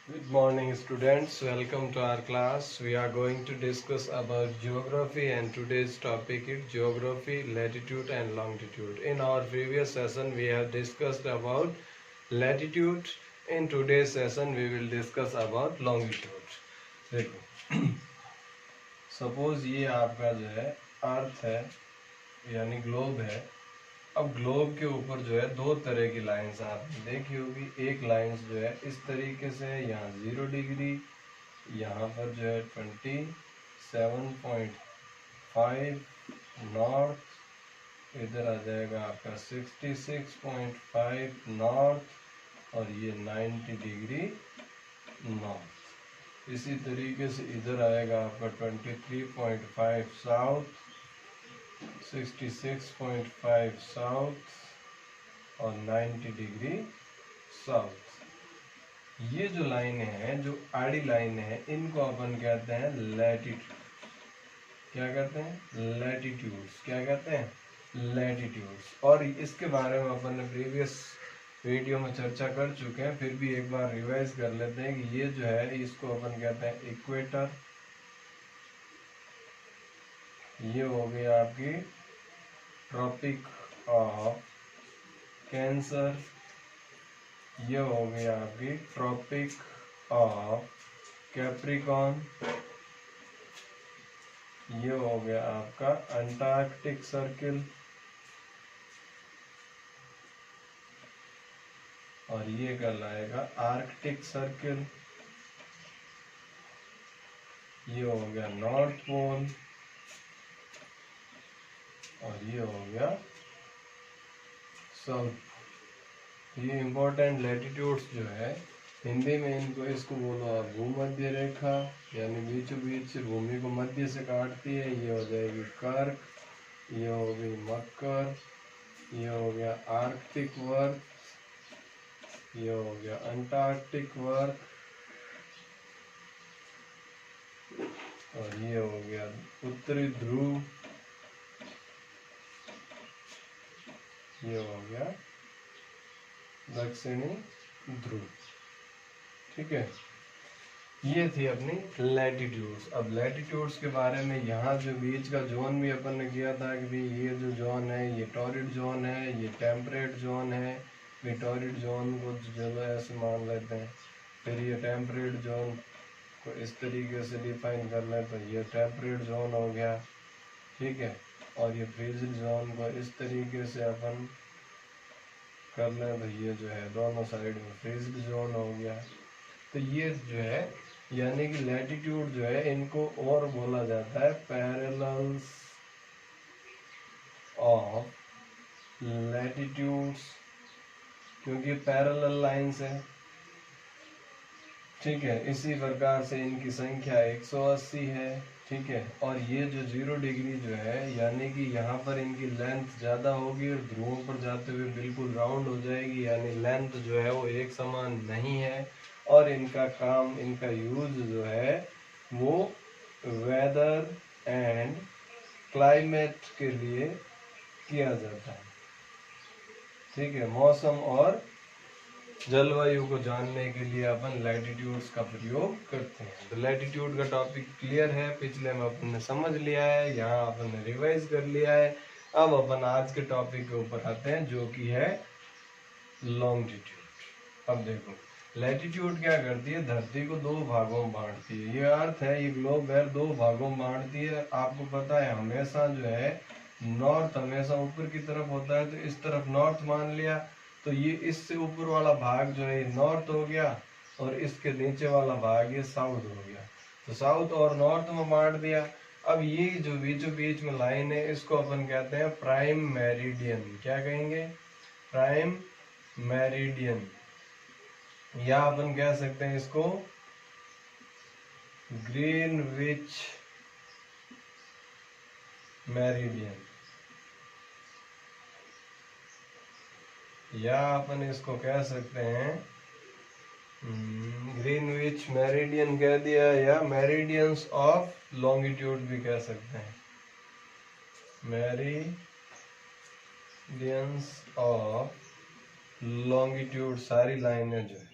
Good morning students, welcome to our class. We are going to discuss about geography and today's topic is geography, latitude and longitude. In our previous session we have discussed about latitude. In today's session we will discuss about longitude. देखो suppose ये आपका जो है अर्थ है यानी globe है। अब globe के ऊपर जो है दो तरह की लाइंस आपने देखी होगी। एक लाइंस जो है इस तरीके से है, यहाँ 0 डिग्री, यहाँ पर जो है 27.5 नॉर्थ, इधर आ जाएगा आपका 66.5 नॉर्थ और ये 90 डिग्री नॉर्थ। इसी तरीके से इधर आएगा आपका 23.5 साउथ, 66.5 साउथ और 90 डिग्री साउथ। ये जो लाइनें हैं, जो आड़ी लाइनें हैं, इनको अपन कहते हैं लैटिट्यूड। क्या कहते हैं? लैटिट्यूड्स। क्या कहते हैं? लैटिट्यूड्स। और इसके बारे में अपन ने प्रीवियस वीडियो में चर्चा कर चुके हैं, फिर भी एक बार रिवाइज कर लेते हैं कि ये जो है इसको अपन कहते हैं इक्वेटर। ये हो गया आपकी ट्रॉपिक ऑफ कैंसर। ये हो गया आपकी ट्रॉपिक ऑफ कैप्रिकॉन। ये हो गया आपका अंटार्कटिक सर्किल और ये कहलाएगा आर्कटिक सर्किल। ये हो गया नॉर्थ पोल और ये हो गया साउथ। ये इंपॉर्टेंट लैटिट्यूड्स जो है, हिंदी में इसको बोलो आप भूमध्य रेखा, यानी बीचों बीच से भूमि को मध्य से काटती है। ये हो जाएगी कर्क, ये हो गई मकर, ये हो गया आर्कटिक वर्ग, ये हो गया अंटार्कटिक वर्ग और ये हो गया उत्तरी ध्रुव, ये हो गया दक्षिणी ध्रुव। ठीक है, ये थी अपनी लैटिट्यूड्स। अब लैटिट्यूड्स के बारे में यहाँ जो बीच का जोन भी अपन ने किया था कि भाई ये जो जोन है ये टॉरिड जोन है, ये टेम्परेट जोन है। भाई टॉरिड जोन को चलो ऐसे मान लेते हैं, फिर ये टेम्परेट जोन को इस तरीके से डिफाइन कर लें तो ये टेम्परेट जोन हो गया। ठीक है, और ये फ्रीजल जोन को इस तरीके से अपन कर लें तो ये जो है दोनों साइड में फ्रीजल जोन हो गया। तो ये जो है यानी कि लैटिट्यूड जो है इनको और बोला जाता है पैरेलल्स ऑफ लैटिट्यूड्स, क्योंकि पैरेलल लाइंस है। ठीक है, इसी प्रकार से इनकी संख्या 180 है। ठीक है, और ये जो 0 डिग्री जो है यानी कि यहाँ पर इनकी लेंथ ज़्यादा होगी और ध्रुवों पर जाते हुए बिल्कुल राउंड हो जाएगी, यानी लेंथ जो है वो एक समान नहीं है। और इनका काम, इनका यूज जो है वो वेदर एंड क्लाइमेट के लिए किया जाता है। ठीक है, मौसम और जलवायु को जानने के लिए अपन लैटिट्यूड्स का प्रयोग करते हैं। तो लैटिट्यूड का टॉपिक क्लियर है, पिछले में अपन ने समझ लिया है, यहाँ अपन ने रिवाइज कर लिया है। अब अपन आज के टॉपिक के ऊपर आते हैं जो कि है लॉन्गिट्यूड। अब देखो लैटिट्यूड क्या करती है, धरती को दो भागों में बांटती है। ये अर्थ है, ये ग्लोब है, दो भागों में बांटती है। आपको पता है हमेशा जो है नॉर्थ हमेशा ऊपर की तरफ होता है, तो इस तरफ नॉर्थ मान लिया, तो ये इससे ऊपर वाला भाग जो है नॉर्थ हो गया और इसके नीचे वाला भाग ये साउथ हो गया। तो साउथ और नॉर्थ में बांट दिया। अब ये जो बीचों बीच में लाइन है इसको अपन कहते हैं प्राइम मेरिडियन। क्या कहेंगे? प्राइम मेरिडियन, या अपन कह सकते हैं इसको ग्रीनविच मेरिडियन, या अपन इसको कह सकते हैं ग्रीनविच मेरिडियन कह दिया, या मेरिडियंस ऑफ लॉन्गिट्यूड भी कह सकते हैं। मेरिडियंस ऑफ लॉन्गिट्यूड, सारी लाइनें जो है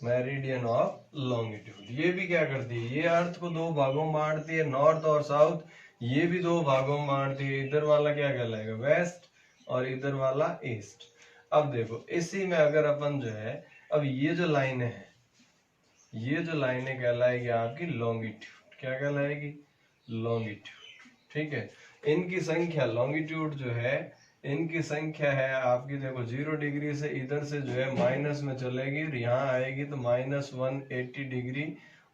मेरिडियन ऑफ लॉन्गिट्यूड। ये भी क्या करती है, ये अर्थ को दो भागों में बांटती है, नॉर्थ और साउथ। ये भी दो भागों में बांटती है, इधर वाला क्या कहलाएगा वेस्ट और इधर वाला ईस्ट। अब देखो इसी में अगर अपन जो है, अब ये जो लाइनें हैं, ये जो लाइनें कहलाएगी आपकी लॉन्गिट्यूड। क्या कहलाएगी, लॉन्गिट्यूड। ठीक है, इनकी संख्या लॉन्गिट्यूड जो है, इनकी संख्या है आपकी, देखो 0 डिग्री से इधर से जो है माइनस में चलेगी और यहाँ आएगी तो -180 डिग्री,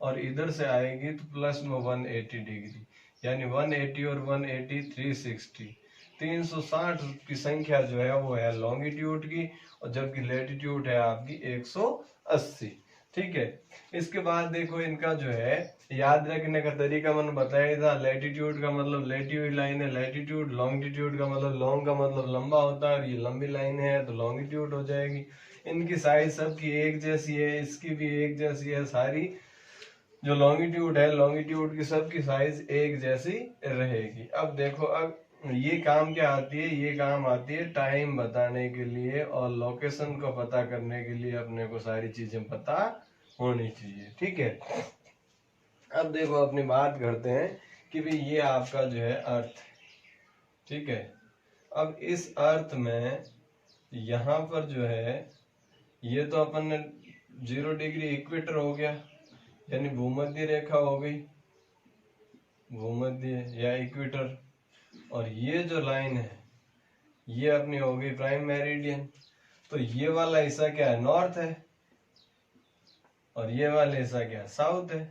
और इधर से आएगी तो प्लस में 180 डिग्री, यानी 180 और 180 360, 360 की संख्या जो है वो है लॉन्गिट्यूड की, और जबकि लेटीट्यूड है आपकी 180। ठीक है, इसके बाद देखो इनका जो है याद रखने का तरीका मैंने बताया था। लैटिट्यूड का मतलब लेटी हुई लाइन है लैटिट्यूड, लॉन्गिट्यूड का मतलब लॉन्ग का मतलब लंबा होता है, और ये लंबी लाइन है तो लॉन्गिट्यूड हो जाएगी। इनकी साइज सबकी एक जैसी है, इसकी भी एक जैसी है, सारी जो लॉन्गिट्यूड है लॉन्गिट्यूड की सबकी साइज एक जैसी रहेगी। अब देखो, अब ये काम क्या आती है, ये काम आती है टाइम बताने के लिए और लोकेशन को पता करने के लिए अपने को सारी चीजें पता होनी चाहिए। ठीक है, अब देखो अपनी बात करते हैं कि भाई ये आपका जो है अर्थ, ठीक है। अब इस अर्थ में यहाँ पर जो है, ये तो अपन ने 0 डिग्री इक्वेटर हो गया, यानी भूमध्य रेखा हो गई, भूमध्य या इक्वेटर, और ये जो लाइन है ये अपनी हो गई प्राइम मेरिडियन। तो ये वाला हिस्सा क्या है, नॉर्थ है, और ये वाला हिस्सा क्या है, साउथ है।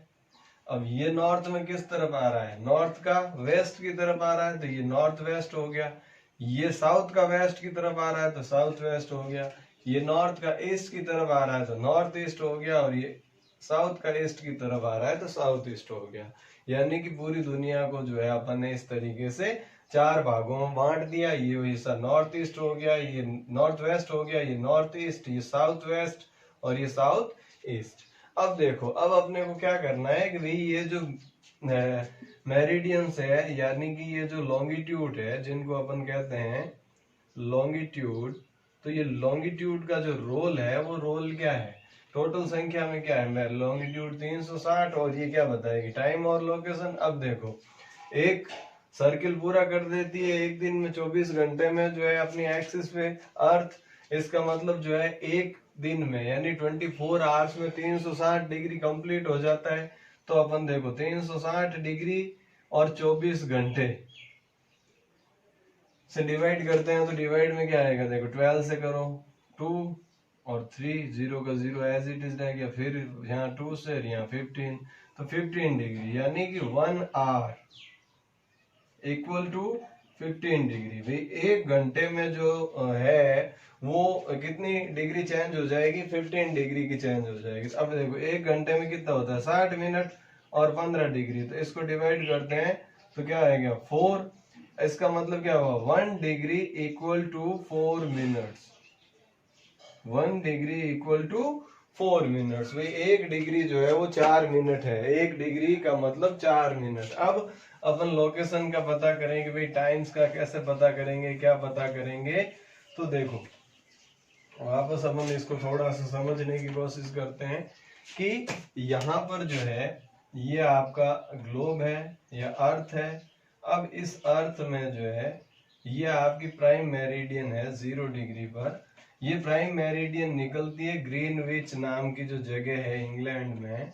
अब ये नॉर्थ में किस तरफ आ रहा है, नॉर्थ का वेस्ट की तरफ आ रहा है, तो ये नॉर्थ वेस्ट हो गया। ये साउथ का वेस्ट की तरफ आ रहा है तो साउथ वेस्ट हो गया। ये नॉर्थ का ईस्ट की तरफ आ रहा है तो नॉर्थ ईस्ट हो गया, और ये साउथ का ईस्ट की तरफ आ रहा है तो साउथ ईस्ट हो गया। यानी कि पूरी दुनिया को जो है अपन ने इस तरीके से 4 भागों में बांट दिया। ये हिस्सा नॉर्थ ईस्ट हो गया, ये नॉर्थ वेस्ट हो गया, ये नॉर्थ ईस्ट, ये साउथ वेस्ट और ये साउथ ईस्ट। अब देखो, अब अपने को क्या करना है कि भाई ये जो मेरिडियंस है, यानी कि ये जो लॉन्गिट्यूड है जिनको अपन कहते हैं लॉन्गिट्यूड, तो ये लॉन्गिट्यूड का जो रोल है वो रोल क्या है, टोटल संख्या में क्या है, लॉन्गिट्यूड 360, और ये क्या बताएगी, टाइम और लोकेशन। अब देखो एक सर्किल पूरा कर देती है एक दिन में, 24 घंटे में जो है अपनी एक्सिस पे अर्थ। इसका मतलब जो है एक दिन में यानी 24 आवर्स में 360 डिग्री कंप्लीट हो जाता है। तो अपन देखो 360 डिग्री और 24 घंटे से डिवाइड करते हैं, तो डिवाइड में क्या आएगा, देखो 12 से करो 2 और 3, 0 का 0 एज इट इज रह गया, फिर यहाँ 2 से यहाँ 15, तो 15 डिग्री, यानी कि 1 आवर इक्वल टू 15 डिग्री। भाई एक घंटे में जो है वो कितनी डिग्री चेंज हो जाएगी, 15 डिग्री की चेंज हो जाएगी। अब देखो एक घंटे में कितना होता है, 60 मिनट और 15 डिग्री, तो इसको डिवाइड करते हैं तो क्या आएगा 4। इसका मतलब क्या हुआ, 1 degree equal to 4 minutes, 1 degree equal to 4 minutes. भाई 1 डिग्री जो है वो 4 मिनट है, 1 डिग्री का मतलब 4 मिनट। अब अपन लोकेशन का पता करेंगे, भाई टाइम्स का कैसे पता करेंगे, क्या पता करेंगे, तो देखो वापस अपन इसको थोड़ा सा समझने की कोशिश करते हैं कि यहाँ पर जो है ये आपका ग्लोब है या अर्थ है। अब इस अर्थ में जो है ये आपकी प्राइम मेरिडियन है 0 डिग्री पर। ये प्राइम मेरिडियन निकलती है ग्रीनविच नाम की जो जगह है इंग्लैंड में,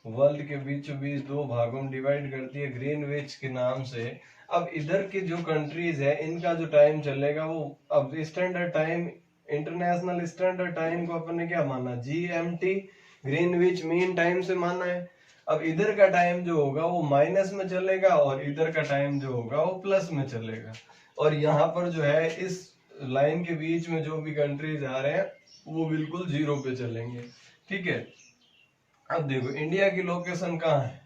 वर्ल्ड के बीचों बीच 2 भागों में डिवाइड करती है ग्रीनविच के नाम से। अब इधर की जो कंट्रीज है इनका जो टाइम चलेगा वो, अब standard time, international standard time को अपन ने क्या माना, GMT ग्रीनविच मीन टाइम से माना है। अब इधर का टाइम जो होगा वो माइनस में चलेगा और इधर का टाइम जो होगा वो प्लस में चलेगा। और यहाँ पर जो है इस लाइन के बीच में जो भी कंट्रीज आ रहे हैं वो बिल्कुल 0 पे चलेंगे। ठीक है, अब देखो इंडिया की लोकेशन कहाँ है,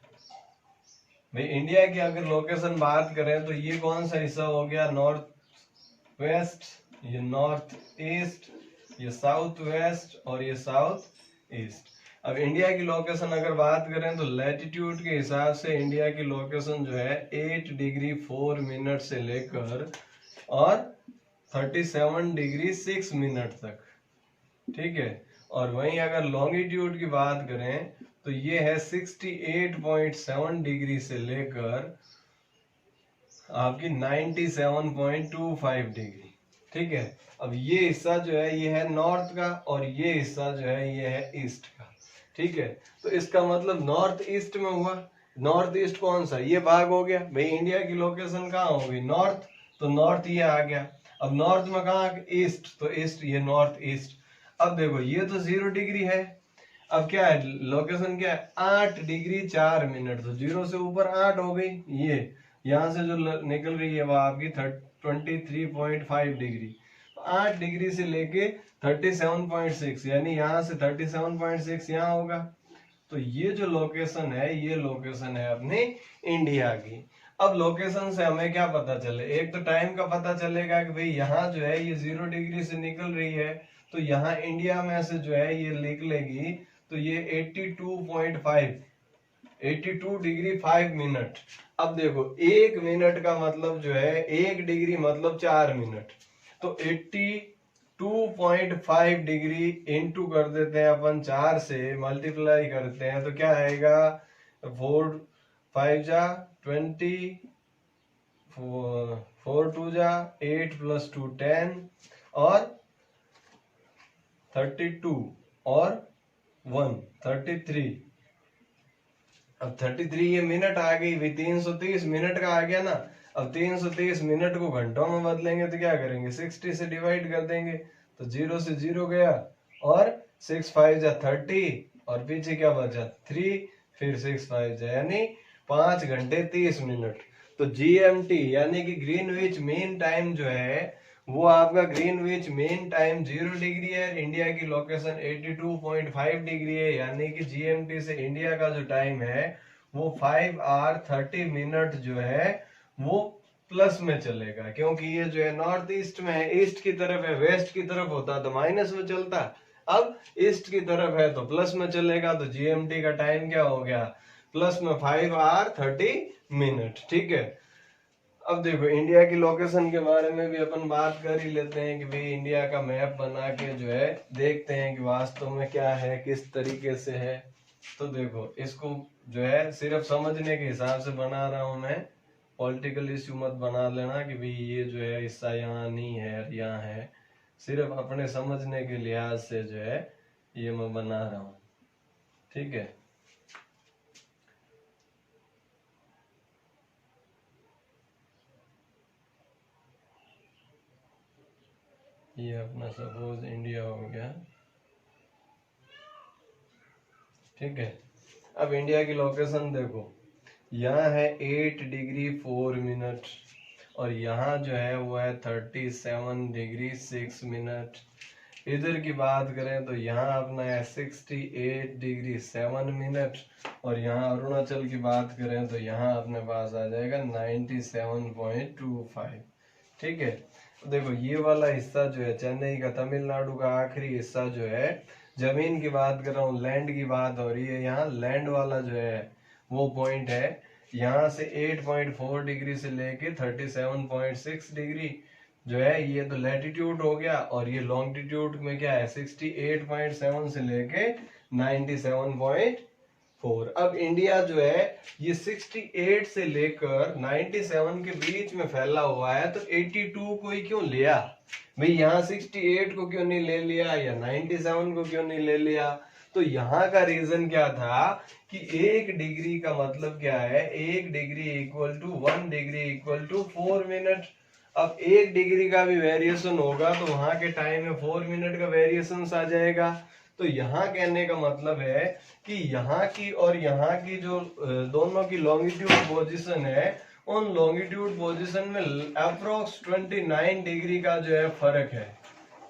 भाई इंडिया की अगर लोकेशन बात करें तो ये कौन सा हिस्सा हो गया, नॉर्थ वेस्ट, ये नॉर्थ ईस्ट, ये साउथ वेस्ट और ये साउथ ईस्ट। अब इंडिया की लोकेशन अगर बात करें तो लैटिट्यूड के हिसाब से इंडिया की लोकेशन जो है 8 डिग्री 4 मिनट से लेकर और 37 डिग्री 6 मिनट तक। ठीक है, और वहीं अगर लॉन्गिट्यूड की बात करें तो ये है 68.7 डिग्री से लेकर आपकी 97.25 डिग्री। ठीक है, अब ये हिस्सा जो है ये है नॉर्थ का और ये हिस्सा जो है ये है ईस्ट का। ठीक है, तो इसका मतलब नॉर्थ ईस्ट में हुआ। नॉर्थ ईस्ट कौन सा, ये भाग हो गया भाई। इंडिया की लोकेशन कहाँ होगी, नॉर्थ, तो नॉर्थ ये आ गया। अब नॉर्थ में कहाँ, ईस्ट, तो ईस्ट ये नॉर्थ ईस्ट। अब देखो ये तो 0 डिग्री है, अब क्या है लोकेशन, क्या है 8 डिग्री 4 मिनट, तो 0 से ऊपर 8 हो गई। ये यहाँ से जो निकल रही है वो आपकी 23.5 डिग्री, 8 डिग्री से लेके 37.6, यानी यहाँ से 37.6 यहाँ होगा। तो ये जो लोकेशन है ये लोकेशन है अपने इंडिया की। अब लोकेशन से हमें क्या पता चले, एक तो टाइम का पता चलेगा कि भाई यहाँ जो है ये 0 डिग्री से निकल रही है, तो यहाँ इंडिया में से जो है ये निकलेगी तो ये 82 डिग्री 5 मिनट। अब देखो 1 मिनट का मतलब जो है 1 डिग्री मतलब 4 मिनट, तो 82.5 डिग्री इंटू कर देते हैं अपन, 4 से मल्टीप्लाई करते हैं तो क्या आएगा, 4 5 जा 20, 4 2 जा 8 + 2 10 और 32 और 1 33। अब 33 ये मिनट आ गई भाई, 330 मिनट का आ गया ना। अब 330 मिनट को घंटों में बदलेंगे तो क्या करेंगे, 60 से डिवाइड कर देंगे, तो 0 से 0 गया और 6 5 जा 30 और पीछे क्या बचा 3, फिर 6 5 जा, यानी 5 घंटे 30 मिनट। तो GMT यानी कि ग्रीनविच मीन टाइम जो है वो आपका ग्रीनविच मीन टाइम 0 डिग्री है, इंडिया की लोकेशन 82.5 डिग्री है, यानी कि GMT से इंडिया का जो टाइम है वो 5 आवर 30 मिनट जो है वो प्लस में चलेगा, क्योंकि ये जो है नॉर्थ ईस्ट में है, ईस्ट की तरफ है, वेस्ट की तरफ होता तो माइनस में चलता, अब ईस्ट की तरफ है तो प्लस में चलेगा, तो GMT का टाइम क्या हो गया, प्लस में 5 आवर 30 मिनट। ठीक है, अब देखो इंडिया की लोकेशन के बारे में भी अपन बात कर ही लेते हैं कि भाई इंडिया का मैप बना के जो है देखते हैं कि वास्तव में क्या है, किस तरीके से है। तो देखो इसको जो है सिर्फ समझने के हिसाब से बना रहा हूं मैं, पॉलिटिकल इश्यू मत बना लेना कि भाई ये जो है हिस्सा यहाँ नहीं है यहाँ है, सिर्फ अपने समझने के लिहाज से जो है ये मैं बना रहा हूँ। ठीक है, ये अपना सपोज इंडिया हो गया। ठीक है, अब इंडिया की लोकेशन देखो, यहाँ है 8 डिग्री 4 मिनट और यहाँ जो है वो है 37 डिग्री 6 मिनट। इधर की बात करें तो यहाँ अपना है 68 डिग्री 7 मिनट और यहाँ अरुणाचल की बात करें तो यहाँ अपने पास आ जाएगा 97.25। ठीक है, तो देखो ये वाला हिस्सा जो है चेन्नई का, तमिलनाडु का आखिरी हिस्सा जो है, जमीन की बात कर रहा हूँ, लैंड की बात हो रही है, यहाँ लैंड वाला जो है वो पॉइंट है, यहाँ से 8.4 डिग्री से लेके 37.6 डिग्री जो है ये तो लैटिट्यूड हो गया, और ये लॉन्गिट्यूड में क्या है 68.7 से लेके 97.4। अब इंडिया जो है ये 68 से लेकर 97 के बीच में फैला हुआ है, तो 82 को ही क्यों लिया भाई, यहाँ 68 को क्यों नहीं ले लिया या 97 को क्यों नहीं ले लिया। तो यहाँ का रीजन क्या था कि 1 डिग्री का मतलब क्या है, 1 degree equal to 1 degree equal to 4 minute. अब 1 डिग्री का भी वेरिएशन होगा तो वहां के टाइम में 4 मिनट का वेरिएशन आ जाएगा। तो यहाँ कहने का मतलब है कि यहाँ की और यहाँ की जो दोनों की लॉन्गिट्यूड पोजीशन है, उन लॉन्गिट्यूड पोजीशन में अप्रोक्स 29 डिग्री का जो है फर्क है।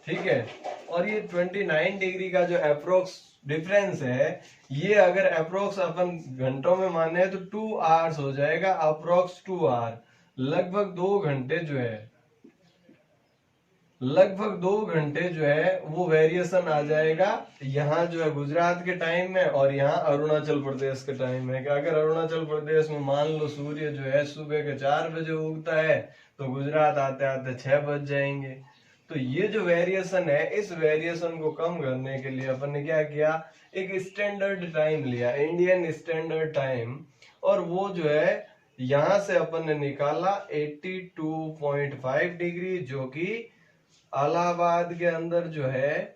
ठीक है, और ये 29 डिग्री का जो अप्रोक्स डिफरेंस है, ये अगर अप्रोक्स अपन घंटों में माने तो 2 आवर्स हो जाएगा, अप्रोक्स 2 आवर, लगभग 2 घंटे जो है, लगभग 2 घंटे जो है वो वेरिएशन आ जाएगा। यहाँ जो है गुजरात के टाइम में और यहाँ अरुणाचल प्रदेश के टाइम में, कि अगर अरुणाचल प्रदेश में मान लो सूर्य जो है सुबह के 4 बजे उगता है तो गुजरात आते आते 6 बज जाएंगे। तो ये जो वेरिएशन है, इस वेरिएशन को कम करने के लिए अपन ने क्या किया, एक स्टैंडर्ड टाइम लिया, इंडियन स्टैंडर्ड टाइम, और वो जो है यहां से अपन ने निकाला 82.5 डिग्री, जो कि इलाहाबाद के अंदर जो है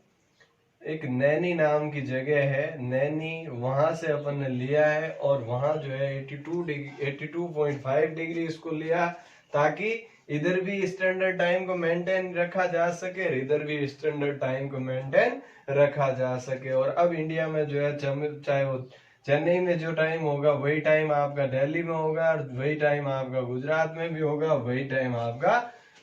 एक नैनी नाम की जगह है, नैनी, वहां से अपन ने लिया है, और वहां जो है 82.5 डिग्री इसको लिया, ताकि इधर भी स्टैंडर्ड टाइम को मेंटेन रखा जा सके, इधर भी स्टैंडर्ड टाइम को मेंटेन रखा जा सके। और अब इंडिया में जो है चाहे वो चेन्नई में जो टाइम होगा वही टाइम आपका दिल्ली में होगा, वही टाइम आपका गुजरात में भी होगा, वही टाइम आपका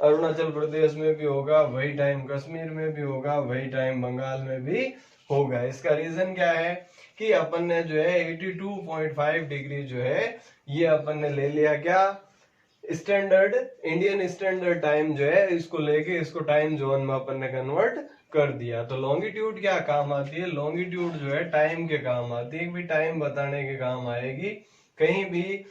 अरुणाचल प्रदेश में भी होगा, वही टाइम कश्मीर में भी होगा, वही टाइम बंगाल में भी होगा। इसका रीजन क्या है कि अपन ने जो है 82.5 डिग्री जो है ये अपन ने ले लिया, क्या, स्टैंडर्ड इंडियन स्टैंडर्ड टाइम जो है, इसको लेके इसको टाइम जोन में अपन ने कन्वर्ट कर दिया। तो लॉन्गिट्यूड क्या काम आती है, लॉन्गिट्यूड जो है टाइम के काम आती है, भी टाइम बताने के काम आएगी, कहीं भी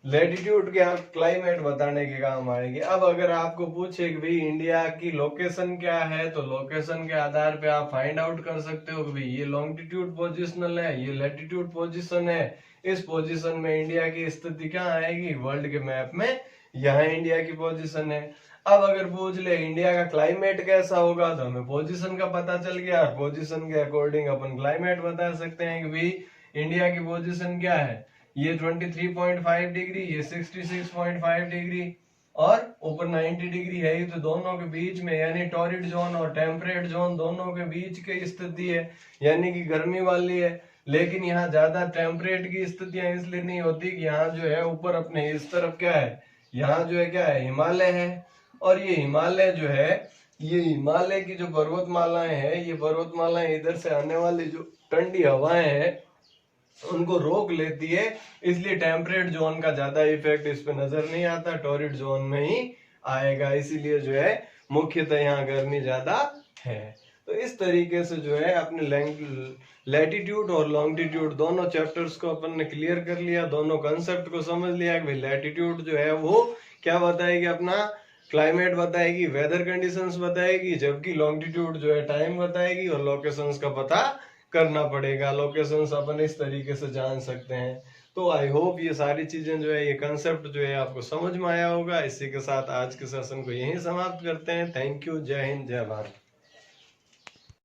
लैटिट्यूड क्या क्लाइमेट बताने के काम आएगी। अब अगर आपको पूछे कि भाई इंडिया की लोकेशन क्या है, तो लोकेशन के आधार पे आप फाइंड आउट कर सकते हो कि भाई ये लॉन्गिट्यूड पोजिशनल है, ये लैटिट्यूड पोजीशन है, इस पोजीशन में इंडिया की स्थिति क्या आएगी वर्ल्ड के मैप में, यहाँ इंडिया की पोजीशन है। अब अगर पूछ ले इंडिया का क्लाइमेट कैसा होगा, तो हमें पोजीशन का पता चल गया, पोजीशन के अकॉर्डिंग अपन क्लाइमेट बता सकते हैं कि भाई इंडिया की पोजीशन क्या है, ये 23.5 डिग्री, ये 66.5 डिग्री, और ऊपर 90 डिग्री है, ये तो दोनों के बीच में, यानी टॉरिड जोन और टेम्परेट जोन दोनों के बीच की स्थिति है, यानी कि गर्मी वाली है। लेकिन यहाँ ज्यादा टेम्परेट की स्थितियां इसलिए नहीं होती कि यहाँ जो है ऊपर अपने इस तरफ क्या है, यहाँ जो है क्या है, हिमालय है, और ये हिमालय जो है, ये हिमालय की जो पर्वतमालाएं हैं, ये पर्वतमालाएं इधर से आने वाली जो ठंडी हवाएं हैं उनको रोक लेती है, इसलिए टेम्परेट जोन का ज्यादा इफेक्ट इस पे नजर नहीं आता, टॉरिड जोन में ही आएगा, इसीलिए जो है मुख्यतः यहाँ गर्मी ज्यादा है। तो इस तरीके से जो है अपने लैटिट्यूड और लॉन्गिट्यूड दोनों चैप्टर्स को अपन ने क्लियर कर लिया, दोनों कंसेप्ट को समझ लिया कि भाई लैटिट्यूड जो है वो क्या बताएगी, अपना क्लाइमेट बताएगी, वेदर कंडीशंस बताएगी, जबकि लॉन्गिट्यूड जो है टाइम बताएगी, और लोकेशंस का पता करना पड़ेगा, लोकेशंस अपन इस तरीके से जान सकते हैं। तो आई होप ये सारी चीजें जो है, ये कंसेप्ट जो है आपको समझ में आया होगा। इसी के साथ आज के सेशन को यहीं समाप्त करते हैं। थैंक यू, जय हिंद, जय भारत।